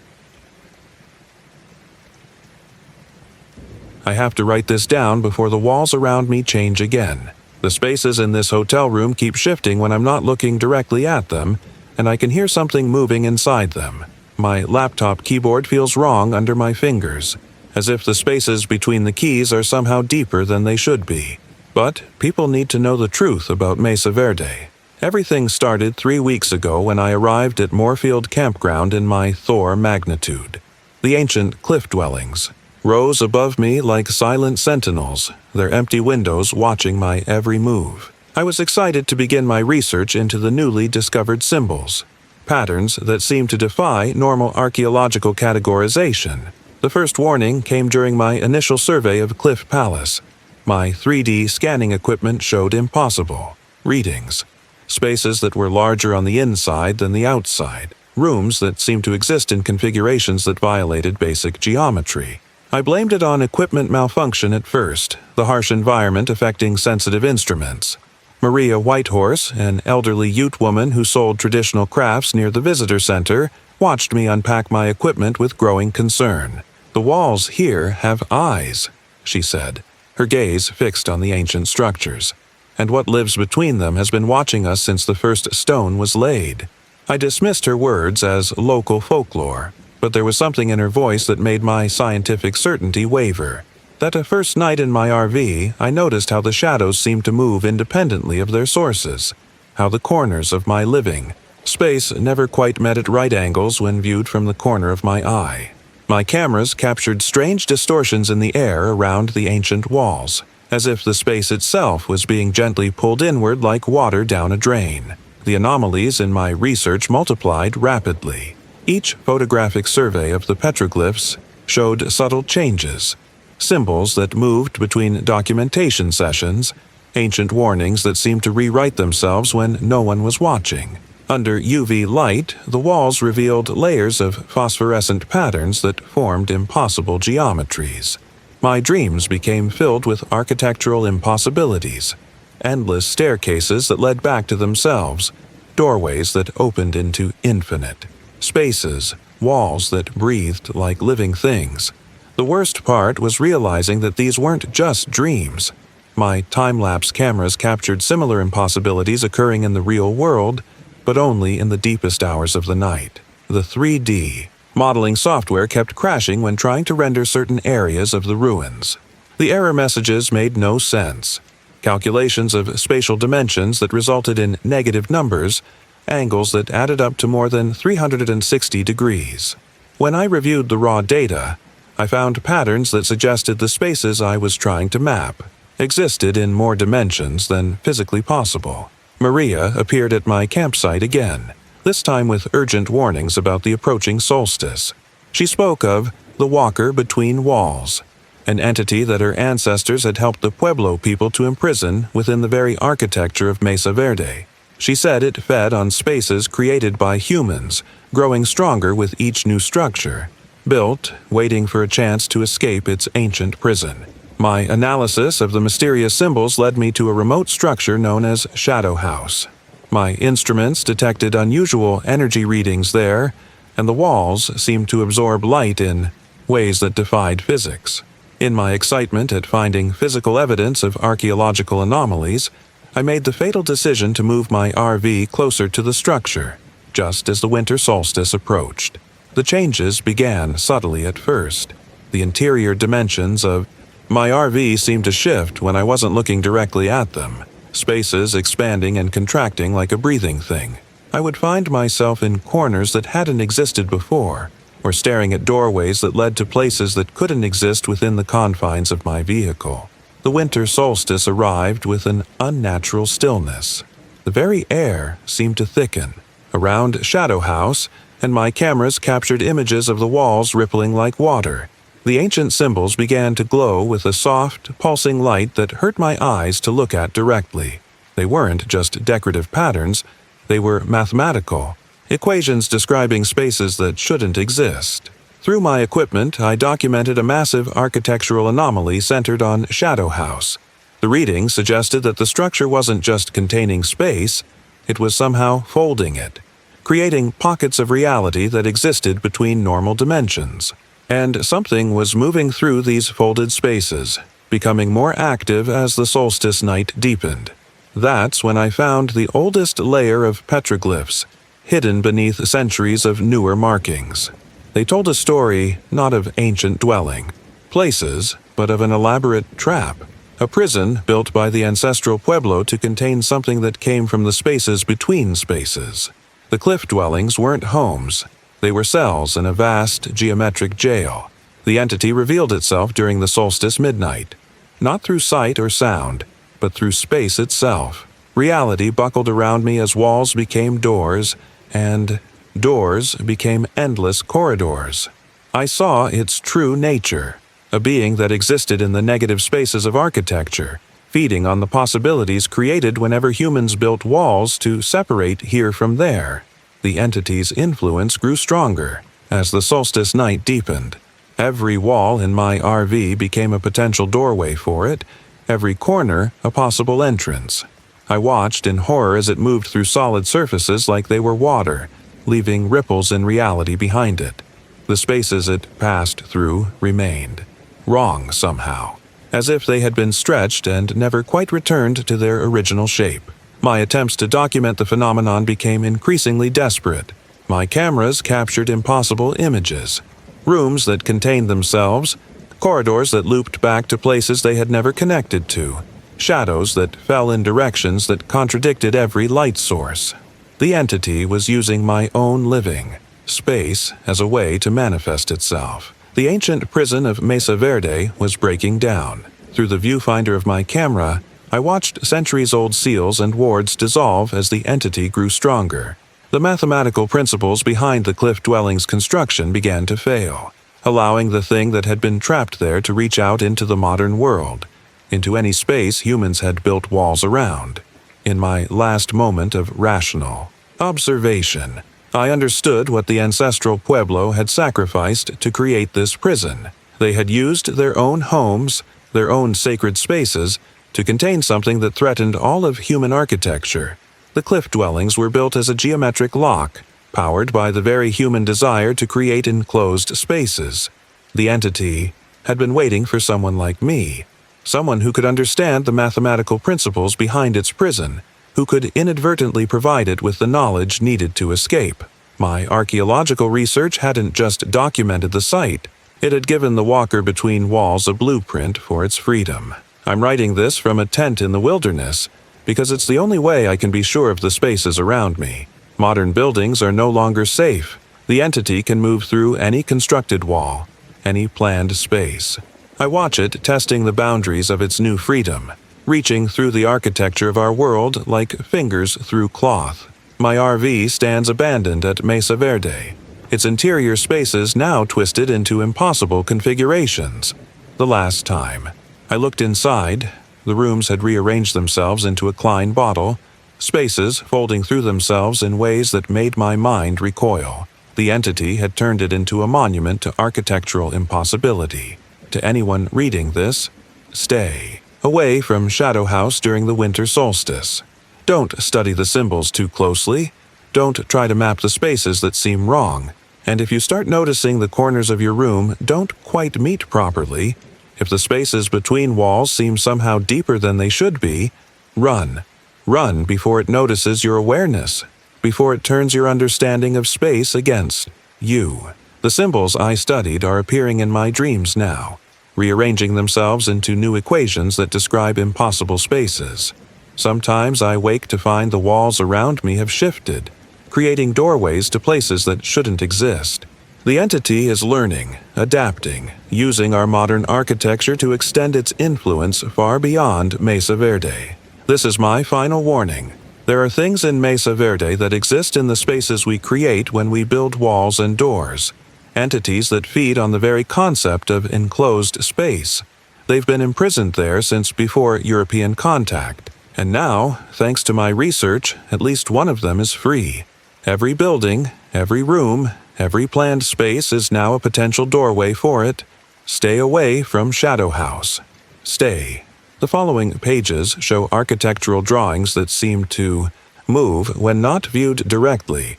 I have to write this down before the walls around me change again. The spaces in this hotel room keep shifting when I'm not looking directly at them, and I can hear something moving inside them. My laptop keyboard feels wrong under my fingers, as if the spaces between the keys are somehow deeper than they should be. But people need to know the truth about Mesa Verde. Everything started 3 weeks ago when I arrived at Moorfield Campground in my Thor magnitude. The ancient cliff dwellings rose above me like silent sentinels, their empty windows watching my every move. I was excited to begin my research into the newly discovered symbols, patterns that seem to defy normal archaeological categorization. The first warning came during my initial survey of Cliff Palace. My 3D scanning equipment showed impossible readings, spaces that were larger on the inside than the outside, rooms that seemed to exist in configurations that violated basic geometry. I blamed it on equipment malfunction at first, the harsh environment affecting sensitive instruments. Maria Whitehorse, an elderly Ute woman who sold traditional crafts near the visitor center, watched me unpack my equipment with growing concern. "The walls here have eyes," she said, her gaze fixed on the ancient structures. "And what lives between them has been watching us since the first stone was laid." I dismissed her words as local folklore, but there was something in her voice that made my scientific certainty waver. That first night in my RV, I noticed how the shadows seemed to move independently of their sources, how the corners of my living space never quite met at right angles when viewed from the corner of my eye. My cameras captured strange distortions in the air around the ancient walls, as if the space itself was being gently pulled inward like water down a drain. The anomalies in my research multiplied rapidly. Each photographic survey of the petroglyphs showed subtle changes, symbols that moved between documentation sessions, ancient warnings that seemed to rewrite themselves when no one was watching. Under UV light, the walls revealed layers of phosphorescent patterns that formed impossible geometries. My dreams became filled with architectural impossibilities, endless staircases that led back to themselves, doorways that opened into infinite spaces, walls that breathed like living things. The worst part was realizing that these weren't just dreams. My time-lapse cameras captured similar impossibilities occurring in the real world, but only in the deepest hours of the night. The 3D modeling software kept crashing when trying to render certain areas of the ruins. The error messages made no sense. Calculations of spatial dimensions that resulted in negative numbers, angles that added up to more than 360 degrees. When I reviewed the raw data, I found patterns that suggested the spaces I was trying to map existed in more dimensions than physically possible. Maria appeared at my campsite again, this time with urgent warnings about the approaching solstice. She spoke of the walker between walls, an entity that her ancestors had helped the Pueblo people to imprison within the very architecture of Mesa Verde. She said it fed on spaces created by humans, growing stronger with each new structure, built, waiting for a chance to escape its ancient prison. My analysis of the mysterious symbols led me to a remote structure known as Shadow House. My instruments detected unusual energy readings there, and the walls seemed to absorb light in ways that defied physics. In my excitement at finding physical evidence of archaeological anomalies, I made the fatal decision to move my RV closer to the structure, just as the winter solstice approached. The changes began subtly at first. The interior dimensions of my RV seemed to shift when I wasn't looking directly at them, spaces expanding and contracting like a breathing thing. I would find myself in corners that hadn't existed before, or staring at doorways that led to places that couldn't exist within the confines of my vehicle. The winter solstice arrived with an unnatural stillness. The very air seemed to thicken. Around Shadow House, and my cameras captured images of the walls rippling like water. The ancient symbols began to glow with a soft, pulsing light that hurt my eyes to look at directly. They weren't just decorative patterns, they were mathematical, equations describing spaces that shouldn't exist. Through my equipment, I documented a massive architectural anomaly centered on Shadow House. The reading suggested that the structure wasn't just containing space, it was somehow folding it, creating pockets of reality that existed between normal dimensions. And something was moving through these folded spaces, becoming more active as the solstice night deepened. That's when I found the oldest layer of petroglyphs, hidden beneath centuries of newer markings. They told a story not of ancient dwelling, places, but of an elaborate trap, a prison built by the ancestral pueblo to contain something that came from the spaces between spaces. The cliff dwellings weren't homes. They were cells in a vast, geometric jail. The entity revealed itself during the solstice midnight, not through sight or sound, but through space itself. Reality buckled around me as walls became doors, and doors became endless corridors. I saw its true nature, a being that existed in the negative spaces of architecture, feeding on the possibilities created whenever humans built walls to separate here from there. The entity's influence grew stronger as the solstice night deepened. Every wall in my RV became a potential doorway for it, every corner a possible entrance. I watched in horror as it moved through solid surfaces like they were water, leaving ripples in reality behind it. The spaces it passed through remained wrong somehow, as if they had been stretched and never quite returned to their original shape. My attempts to document the phenomenon became increasingly desperate. My cameras captured impossible images, rooms that contained themselves, corridors that looped back to places they had never connected to, shadows that fell in directions that contradicted every light source. The entity was using my own living space as a way to manifest itself. The ancient prison of Mesa Verde was breaking down. Through the viewfinder of my camera, I watched centuries-old seals and wards dissolve as the entity grew stronger. The mathematical principles behind the cliff dwelling's construction began to fail, allowing the thing that had been trapped there to reach out into the modern world, into any space humans had built walls around. In my last moment of rational observation, I understood what the ancestral pueblo had sacrificed to create this prison. They had used their own homes, their own sacred spaces, to contain something that threatened all of human architecture. The cliff dwellings were built as a geometric lock, powered by the very human desire to create enclosed spaces. The entity had been waiting for someone like me, someone who could understand the mathematical principles behind its prison, who could inadvertently provide it with the knowledge needed to escape. My archaeological research hadn't just documented the site, it had given the walker between walls a blueprint for its freedom. I'm writing this from a tent in the wilderness, because it's the only way I can be sure of the spaces around me. Modern buildings are no longer safe. The entity can move through any constructed wall, any planned space. I watch it testing the boundaries of its new freedom, reaching through the architecture of our world like fingers through cloth. My RV stands abandoned at Mesa Verde, its interior spaces now twisted into impossible configurations. The last time I looked inside, the rooms had rearranged themselves into a Klein bottle, spaces folding through themselves in ways that made my mind recoil. The entity had turned it into a monument to architectural impossibility. To anyone reading this, stay away from Shadow House during the winter solstice. Don't study the symbols too closely. Don't try to map the spaces that seem wrong. And if you start noticing the corners of your room don't quite meet properly, If the spaces between walls seem somehow deeper than they should be, run. Run before it notices your awareness, before it turns your understanding of space against you. The symbols I studied are appearing in my dreams now, rearranging themselves into new equations that describe impossible spaces. Sometimes I wake to find the walls around me have shifted, creating doorways to places that shouldn't exist. The entity is learning, adapting, using our modern architecture to extend its influence far beyond Mesa Verde. This is my final warning. There are things in Mesa Verde that exist in the spaces we create when we build walls and doors. Entities that feed on the very concept of enclosed space. They've been imprisoned there since before European contact. And now, thanks to my research, at least one of them is free. Every building, every room, every planned space is now a potential doorway for it. Stay away from Shadow House. Stay. The following pages show architectural drawings that seem to move when not viewed directly.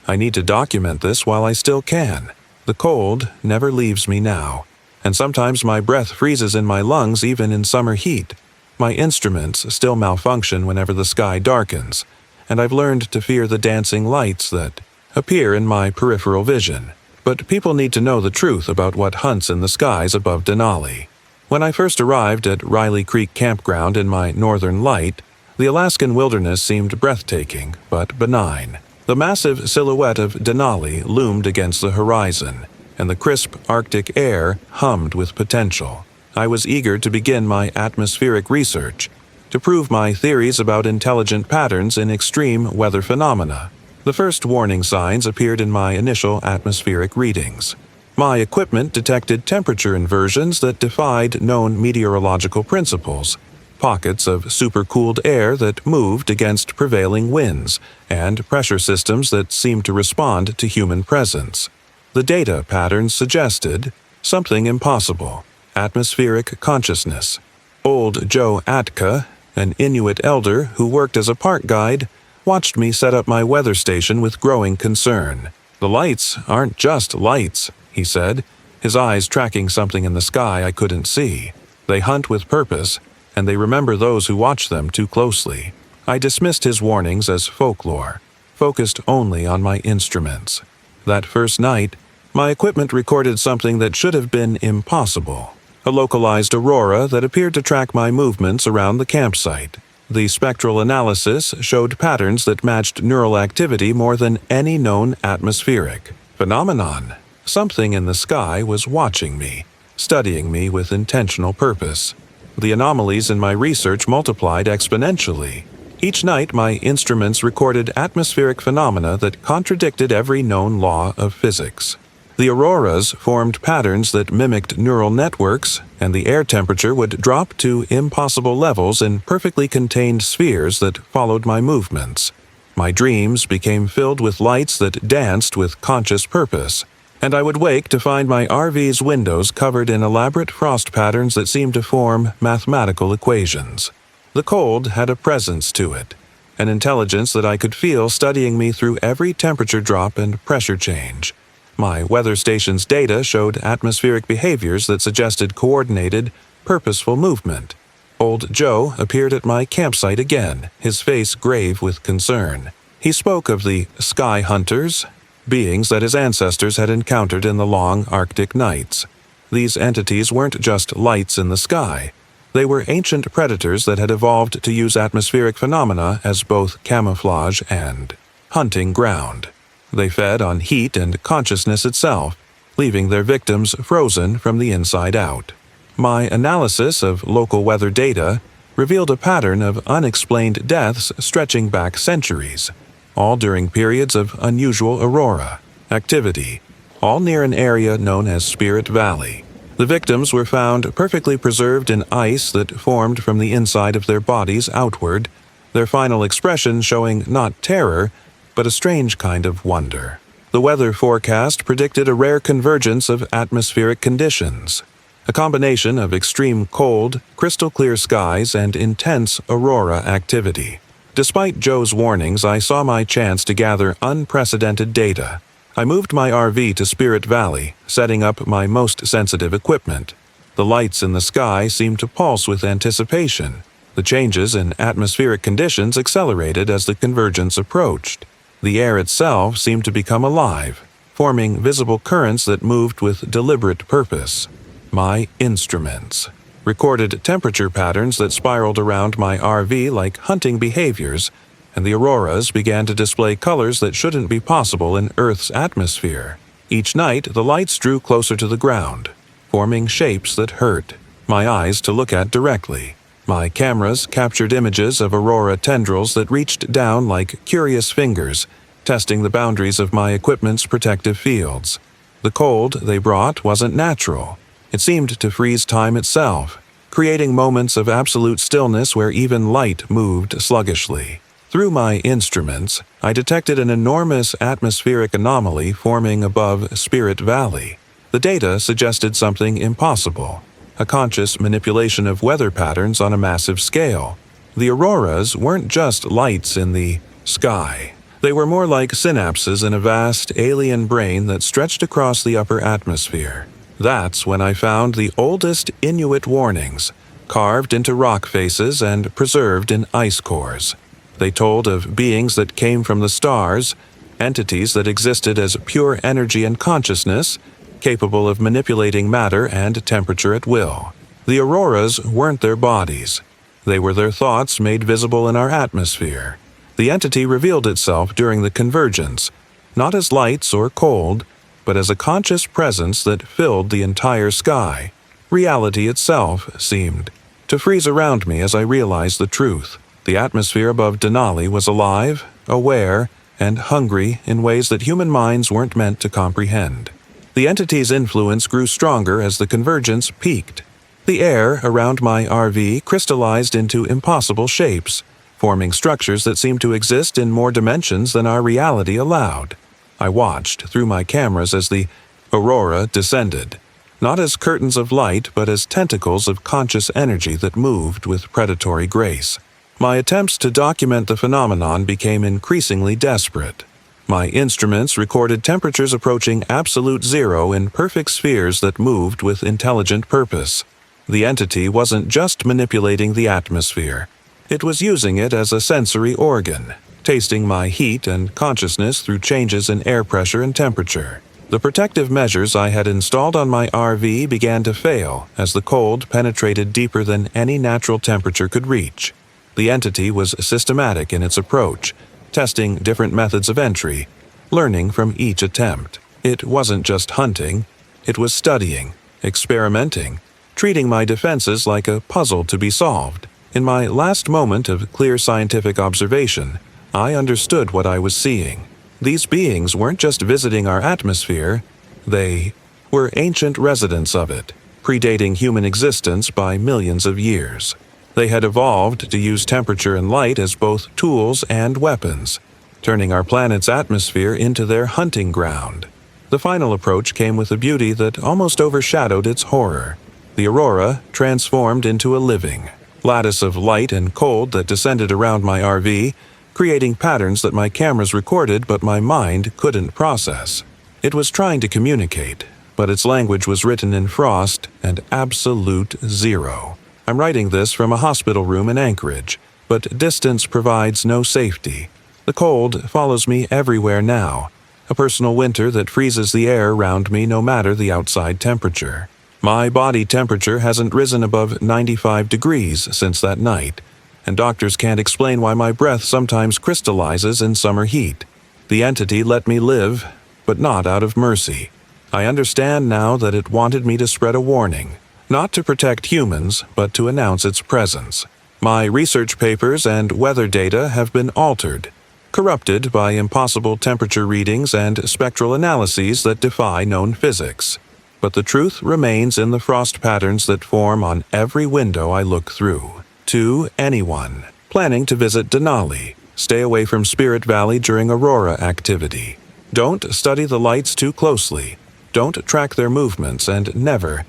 I need to document this while I still can. The cold never leaves me now, and sometimes my breath freezes in my lungs even in summer heat. My instruments still malfunction whenever the sky darkens, and I've learned to fear the dancing lights that appear in my peripheral vision. But people need to know the truth about what hunts in the skies above Denali. When I first arrived at Riley Creek Campground in my northern light, the Alaskan wilderness seemed breathtaking but benign. The massive silhouette of Denali loomed against the horizon, and the crisp Arctic air hummed with potential. I was eager to begin my atmospheric research, to prove my theories about intelligent patterns in extreme weather phenomena. The first warning signs appeared in my initial atmospheric readings. My equipment detected temperature inversions that defied known meteorological principles, pockets of supercooled air that moved against prevailing winds, and pressure systems that seemed to respond to human presence. The data patterns suggested something impossible: atmospheric consciousness. Old Joe Atka, an Inuit elder who worked as a park guide, watched me set up my weather station with growing concern. "The lights aren't just lights," he said, his eyes tracking something in the sky I couldn't see. "They hunt with purpose, and they remember those who watch them too closely." I dismissed his warnings as folklore, focused only on my instruments. That first night, my equipment recorded something that should have been impossible: a localized aurora that appeared to track my movements around the campsite. The spectral analysis showed patterns that matched neural activity more than any known atmospheric phenomenon. Something in the sky was watching me, studying me with intentional purpose. The anomalies in my research multiplied exponentially. Each night, my instruments recorded atmospheric phenomena that contradicted every known law of physics. The auroras formed patterns that mimicked neural networks, and the air temperature would drop to impossible levels in perfectly contained spheres that followed my movements. My dreams became filled with lights that danced with conscious purpose, and I would wake to find my RV's windows covered in elaborate frost patterns that seemed to form mathematical equations. The cold had a presence to it, an intelligence that I could feel studying me through every temperature drop and pressure change. My weather station's data showed atmospheric behaviors that suggested coordinated, purposeful movement. Old Joe appeared at my campsite again, his face grave with concern. He spoke of the sky hunters, beings that his ancestors had encountered in the long Arctic nights. These entities weren't just lights in the sky. They were ancient predators that had evolved to use atmospheric phenomena as both camouflage and hunting ground. They fed on heat and consciousness itself, leaving their victims frozen from the inside out. My analysis of local weather data revealed a pattern of unexplained deaths stretching back centuries, all during periods of unusual aurora activity, all near an area known as Spirit Valley. The victims were found perfectly preserved in ice that formed from the inside of their bodies outward, their final expression showing not terror, but a strange kind of wonder. The weather forecast predicted a rare convergence of atmospheric conditions, a combination of extreme cold, crystal-clear skies, and intense aurora activity. Despite Joe's warnings, I saw my chance to gather unprecedented data. I moved my RV to Spirit Valley, setting up my most sensitive equipment. The lights in the sky seemed to pulse with anticipation. The changes in atmospheric conditions accelerated as the convergence approached. The air itself seemed to become alive, forming visible currents that moved with deliberate purpose. My instruments recorded temperature patterns that spiraled around my RV like hunting behaviors, and the auroras began to display colors that shouldn't be possible in Earth's atmosphere. Each night, the lights drew closer to the ground, forming shapes that hurt my eyes to look at directly. My cameras captured images of aurora tendrils that reached down like curious fingers, testing the boundaries of my equipment's protective fields. The cold they brought wasn't natural. It seemed to freeze time itself, creating moments of absolute stillness where even light moved sluggishly. Through my instruments, I detected an enormous atmospheric anomaly forming above Spirit Valley. The data suggested something impossible, a conscious manipulation of weather patterns on a massive scale. The auroras weren't just lights in the sky. They were more like synapses in a vast alien brain that stretched across the upper atmosphere. That's when I found the oldest Inuit warnings, carved into rock faces and preserved in ice cores. They told of beings that came from the stars, entities that existed as pure energy and consciousness, capable of manipulating matter and temperature at will. The auroras weren't their bodies. They were their thoughts made visible in our atmosphere. The entity revealed itself during the convergence, not as lights or cold, but as a conscious presence that filled the entire sky. Reality itself seemed to freeze around me as I realized the truth. The atmosphere above Denali was alive, aware, and hungry in ways that human minds weren't meant to comprehend. The entity's influence grew stronger as the convergence peaked. The air around my RV crystallized into impossible shapes, forming structures that seemed to exist in more dimensions than our reality allowed. I watched through my cameras as the aurora descended, not as curtains of light but as tentacles of conscious energy that moved with predatory grace. My attempts to document the phenomenon became increasingly desperate. My instruments recorded temperatures approaching absolute zero in perfect spheres that moved with intelligent purpose. The entity wasn't just manipulating the atmosphere. It was using it as a sensory organ, tasting my heat and consciousness through changes in air pressure and temperature. The protective measures I had installed on my RV began to fail as the cold penetrated deeper than any natural temperature could reach. The entity was systematic in its approach, testing different methods of entry, learning from each attempt. It wasn't just hunting, it was studying, experimenting, treating my defenses like a puzzle to be solved. In my last moment of clear scientific observation, I understood what I was seeing. These beings weren't just visiting our atmosphere, they were ancient residents of it, predating human existence by millions of years. They had evolved to use temperature and light as both tools and weapons, turning our planet's atmosphere into their hunting ground. The final approach came with a beauty that almost overshadowed its horror. The aurora transformed into a living lattice of light and cold that descended around my RV, creating patterns that my cameras recorded but my mind couldn't process. It was trying to communicate, but its language was written in frost and absolute zero. I'm writing this from a hospital room in Anchorage, but distance provides no safety. The cold follows me everywhere now, a personal winter that freezes the air around me no matter the outside temperature. My body temperature hasn't risen above 95 degrees since that night, and doctors can't explain why my breath sometimes crystallizes in summer heat. The entity let me live, but not out of mercy. I understand now that it wanted me to spread a warning. Not to protect humans, but to announce its presence. My research papers and weather data have been altered, corrupted by impossible temperature readings and spectral analyses that defy known physics. But the truth remains in the frost patterns that form on every window I look through. To anyone planning to visit Denali, stay away from Spirit Valley during aurora activity. Don't study the lights too closely. Don't track their movements, and never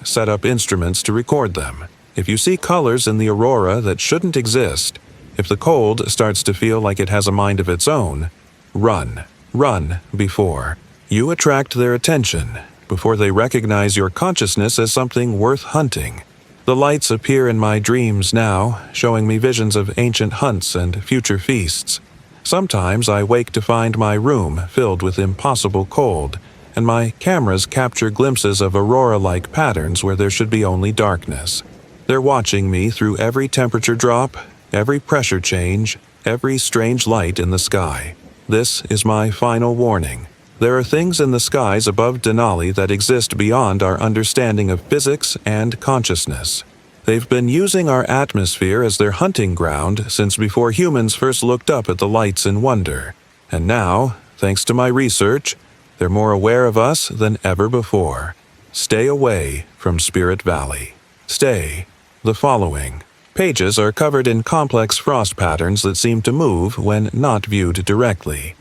set up instruments to record them. If you see colors in the aurora that shouldn't exist, if the cold starts to feel like it has a mind of its own, run. run before you attract their attention, before they recognize your consciousness as something worth hunting. The lights appear in my dreams now, showing me visions of ancient hunts and future feasts. Sometimes I wake to find my room filled with impossible cold, and my cameras capture glimpses of aurora-like patterns where there should be only darkness. They're watching me through every temperature drop, every pressure change, every strange light in the sky. This is my final warning. There are things in the skies above Denali that exist beyond our understanding of physics and consciousness. They've been using our atmosphere as their hunting ground since before humans first looked up at the lights in wonder. And now, thanks to my research, they're more aware of us than ever before. Stay away from Spirit Valley. Stay. The following pages are covered in complex frost patterns that seem to move when not viewed directly.